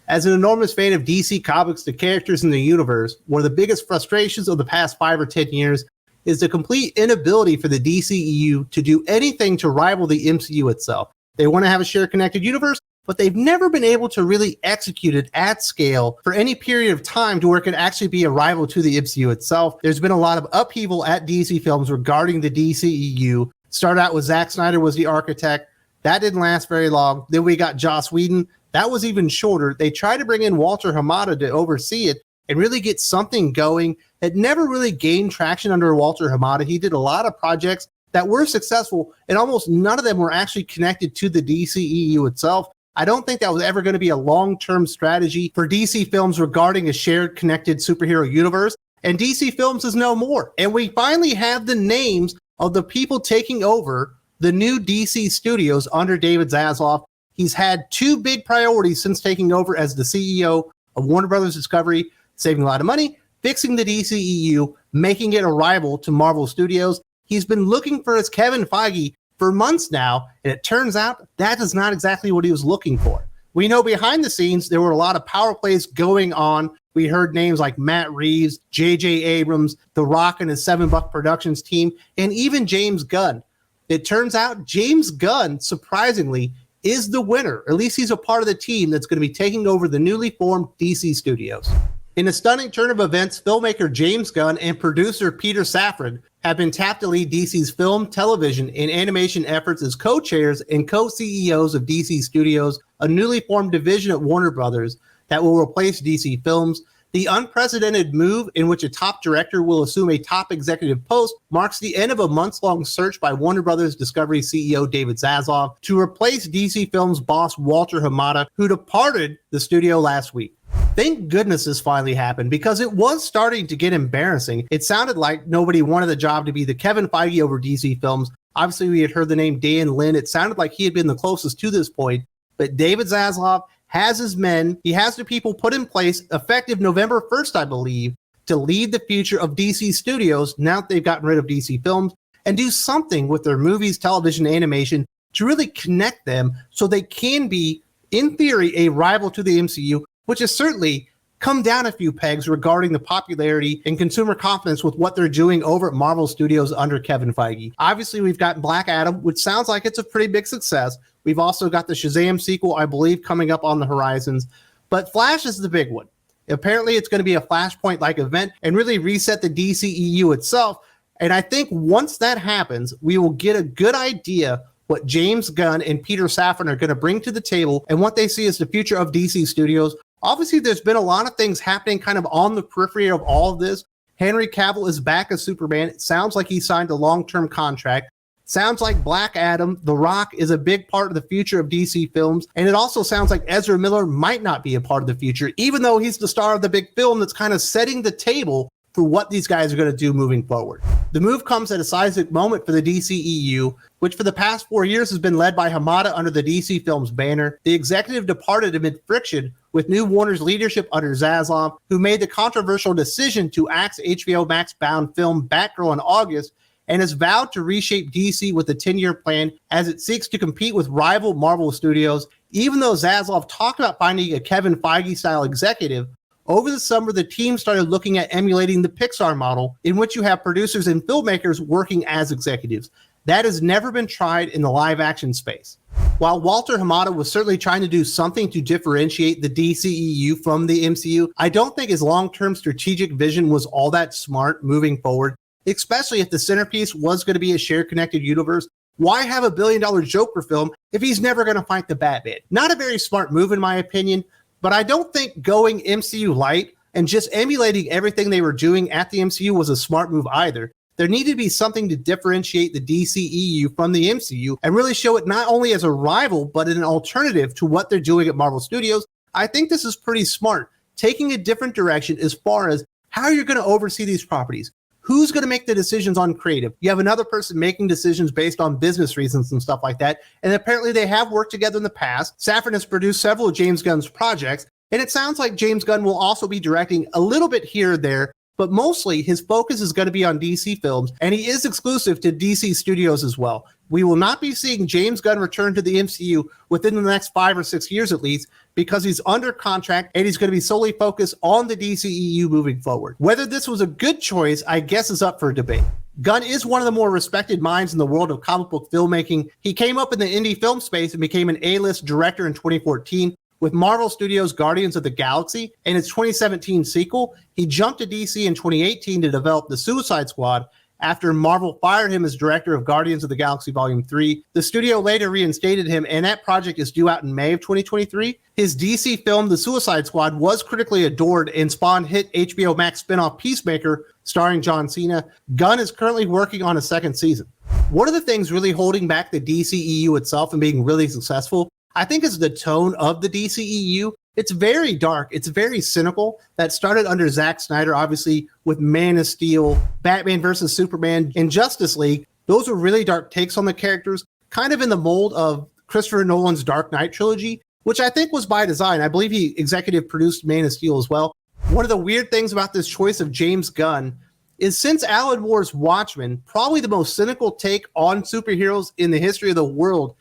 As an enormous fan of DC Comics, the characters in the universe, one of the biggest frustrations of the past 5 or 10 years is the complete inability for the DCEU to do anything to rival the MCU itself. They want to have a shared connected universe, but they've never been able to really execute it at scale for any period of time to where it can actually be a rival to the MCU itself. There's been a lot of upheaval at DC Films regarding the DCEU. Started out with Zack Snyder was the architect. That didn't last very long. Then we got Joss Whedon. That was even shorter. They tried to bring in Walter Hamada to oversee it and really get something going. It never really gained traction under Walter Hamada. He did a lot of projects that were successful, and almost none of them were actually connected to the DCEU itself. I don't think that was ever going to be a long-term strategy for DC Films regarding a shared connected superhero universe, and DC Films is no more. And we finally have the names of the people taking over the new DC studios under David Zaslav. He's had 2 big priorities since taking over as the CEO of Warner Brothers Discovery: saving a lot of money, fixing the DCEU, making it a rival to Marvel Studios. He's been looking for his Kevin Feige for months now, and it turns out that is not exactly what he was looking for. We know behind the scenes there were a lot of power plays going on. We heard names like Matt Reeves, J.J. Abrams, The Rock and his 7 Buck Productions team, and even James Gunn. It turns out James Gunn, surprisingly, is the winner. At least he's a part of the team that's going to be taking over the newly formed DC Studios. In a stunning turn of events, filmmaker James Gunn and producer Peter Safran have been tapped to lead DC's film, television, and animation efforts as co-chairs and co-CEOs of DC Studios, a newly formed division at Warner Brothers that will replace DC Films. The unprecedented move in which a top director will assume a top executive post marks the end of a months-long search by Warner Brothers Discovery CEO David Zaslav to replace DC Films boss Walter Hamada, who departed the studio last week. Thank goodness this finally happened, because it was starting to get embarrassing. It sounded like nobody wanted the job to be the Kevin Feige over DC Films. Obviously, we had heard the name Dan Lin. It sounded like he had been the closest to this point, but David Zaslav has his men. He has the people put in place effective November 1st, I believe, to lead the future of DC Studios now that they've gotten rid of DC Films, and do something with their movies, television, animation to really connect them so they can be, in theory, a rival to the MCU, which has certainly come down a few pegs regarding the popularity and consumer confidence with what they're doing over at Marvel Studios under Kevin Feige. Obviously, we've got Black Adam, which sounds like it's a pretty big success. We've also got the Shazam sequel, I believe, coming up on the horizons. But Flash is the big one. Apparently, it's going to be a Flashpoint-like event and really reset the DCEU itself. And I think once that happens, we will get a good idea what James Gunn and Peter Safran are going to bring to the table and what they see as the future of DC Studios. Obviously, there's been a lot of things happening kind of on the periphery of all of this. Henry Cavill is back as Superman. It sounds like he signed a long-term contract. Sounds like Black Adam, The Rock, is a big part of the future of DC Films. And it also sounds like Ezra Miller might not be a part of the future, even though he's the star of the big film that's kind of setting the table for what these guys are going to do moving forward. The move comes at a seismic moment for the DCEU, which for the past 4 years has been led by Hamada under the DC Films banner. The executive departed amid friction with New Warner's leadership under Zaslav, who made the controversial decision to axe HBO Max-bound film Batgirl in August, and has vowed to reshape DC with a 10-year plan as it seeks to compete with rival Marvel Studios. Even though Zaslav talked about finding a Kevin Feige-style executive, over the summer, the team started looking at emulating the Pixar model, in which you have producers and filmmakers working as executives. That has never been tried in the live-action space. While Walter Hamada was certainly trying to do something to differentiate the DCEU from the MCU, I don't think his long-term strategic vision was all that smart moving forward, especially if the centerpiece was going to be a shared connected universe. Why have a billion-dollar Joker film if he's never going to fight the Batman? Not a very smart move, in my opinion. But I don't think going MCU light and just emulating everything they were doing at the MCU was a smart move either. There needed to be something to differentiate the DCEU from the MCU and really show it not only as a rival, but an alternative to what they're doing at Marvel Studios. I think this is pretty smart, taking a different direction as far as how you're going to oversee these properties. Who's going to make the decisions on creative? You have another person making decisions based on business reasons and stuff like that. And apparently they have worked together in the past. Safran has produced several of James Gunn's projects. And it sounds like James Gunn will also be directing a little bit here or there. but mostly his focus is going to be on DC films, and he is exclusive to DC Studios as well. We will not be seeing James Gunn return to the MCU within the next 5 or 6 years at least, because he's under contract and he's going to be solely focused on the DCEU moving forward. Whether this was a good choice, I guess, is up for debate. Gunn is one of the more respected minds in the world of comic book filmmaking. He came up in the indie film space and became an A-list director in 2014 with Marvel Studios' Guardians of the Galaxy and its 2017 sequel. He jumped to DC in 2018 to develop The Suicide Squad after Marvel fired him as director of Guardians of the Galaxy Volume 3. The studio later reinstated him, and that project is due out in May of 2023. His DC film, The Suicide Squad, was critically adored and spawned hit HBO Max spinoff Peacemaker, starring John Cena. Gunn is currently working on a second season. One of the things really holding back the DCEU itself and being really successful, I think, is the tone of the DCEU. It's very dark. It's very cynical. That started under Zack Snyder, obviously, with Man of Steel, Batman vs. Superman, and Justice League. Those were really dark takes on the characters, kind of in the mold of Christopher Nolan's Dark Knight trilogy, which I think was by design. I believe he executive produced Man of Steel as well. One of the weird things about this choice of James Gunn is, since Alan Moore's Watchmen, probably the most cynical take on superheroes in the history of the world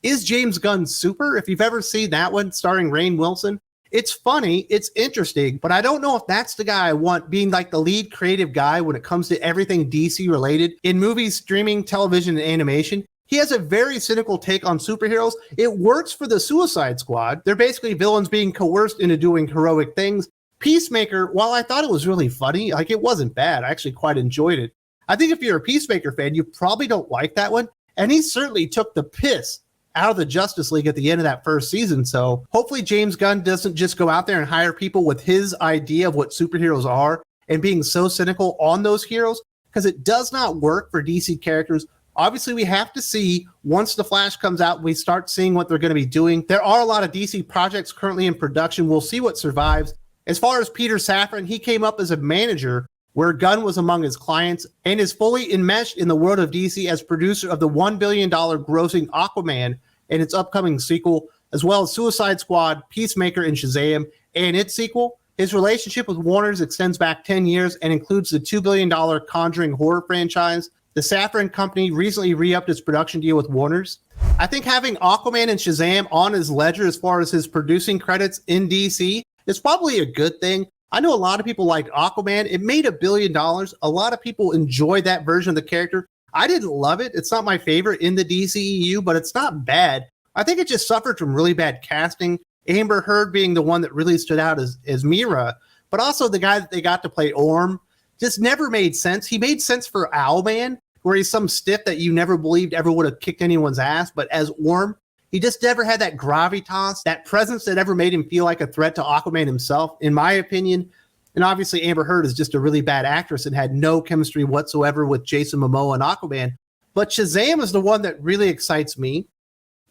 is James Gunn's Super. If you've ever seen that one starring Rainn Wilson, it's funny, it's interesting, but I don't know if that's the guy I want being like the lead creative guy when it comes to everything DC related in movies, streaming, television, and animation. He has a very cynical take on superheroes. It works for the Suicide Squad. They're basically villains being coerced into doing heroic things. Peacemaker, while I thought it was really funny, like, it wasn't bad. I actually quite enjoyed it. I think if you're a Peacemaker fan, you probably don't like that one. And he certainly took the piss out of the Justice League at the end of that first season. So hopefully James Gunn doesn't just go out there and hire people with his idea of what superheroes are and being so cynical on those heroes, because it does not work for DC characters. Obviously, we have to see, once The Flash comes out, we start seeing what they're going to be doing. There are a lot of DC projects currently in production. We'll see what survives. As far as Peter Safran, he came up as a manager where Gunn was among his clients and is fully enmeshed in the world of DC as producer of the $1 billion grossing Aquaman and its upcoming sequel, as well as Suicide Squad, Peacemaker, and Shazam and its sequel. His relationship with Warner's extends back 10 years and includes the $2 billion Conjuring horror franchise. The Safran company recently re-upped its production deal with Warner's. I think having Aquaman and Shazam on his ledger as far as his producing credits in DC is probably a good thing. I know a lot of people liked Aquaman. It made $1 billion. A lot of people enjoyed that version of the character. I didn't love it. It's not my favorite in the DCEU, but it's not bad. I think it just suffered from really bad casting. Amber Heard being the one that really stood out as Mira, but also the guy that they got to play Orm just never made sense. He made sense for Owlman, where he's some stiff that you never believed ever would have kicked anyone's ass, but as Orm, he just never had that gravitas, that presence that ever made him feel like a threat to Aquaman himself, in my opinion. And obviously, Amber Heard is just a really bad actress and had no chemistry whatsoever with Jason Momoa and Aquaman. But Shazam is the one that really excites me.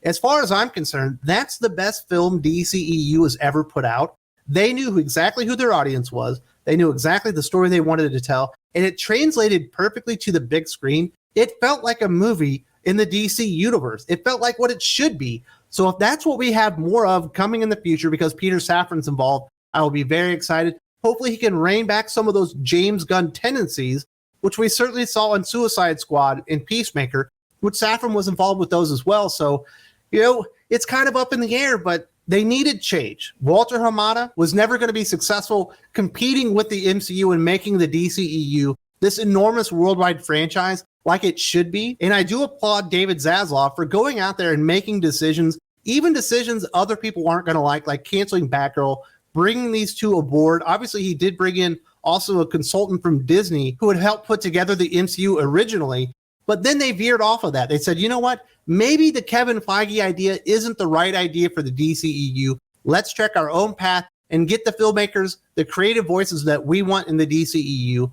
As far as I'm concerned, that's the best film DCEU has ever put out. They knew exactly who their audience was. They knew exactly the story they wanted to tell. And it translated perfectly to the big screen. It felt like a movie in the DC universe. It felt like what it should be. So if that's what we have more of coming in the future, because Peter Safran's involved, I will be very excited. Hopefully he can rein back some of those James Gunn tendencies, which we certainly saw in Suicide Squad and Peacemaker, which Safran was involved with those as well. So, you know, it's kind of up in the air, but they needed change. Walter Hamada was never going to be successful competing with the MCU and making the DCEU this enormous worldwide franchise like it should be. And I do applaud David Zaslav for going out there and making decisions, even decisions other people aren't going to like canceling Batgirl, bringing these two aboard. Obviously, he did bring in also a consultant from Disney who had helped put together the MCU originally, but then they veered off of that. They said, you know what? Maybe the Kevin Feige idea isn't the right idea for the DCEU. Let's check our own path and get the filmmakers, the creative voices that we want in the DCEU.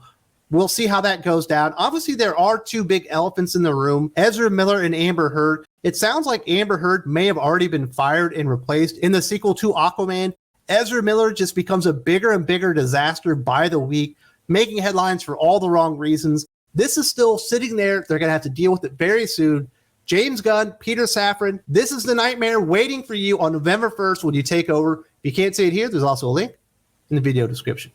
We'll see how that goes down. Obviously, there are two big elephants in the room, Ezra Miller and Amber Heard. It sounds like Amber Heard may have already been fired and replaced in the sequel to Aquaman. Ezra Miller just becomes a bigger and bigger disaster by the week, making headlines for all the wrong reasons. This is still sitting there. They're going to have to deal with it very soon. James Gunn, Peter Safran, this is the nightmare waiting for you on November 1st when you take over. If you can't see it here, there's also a link in the video description.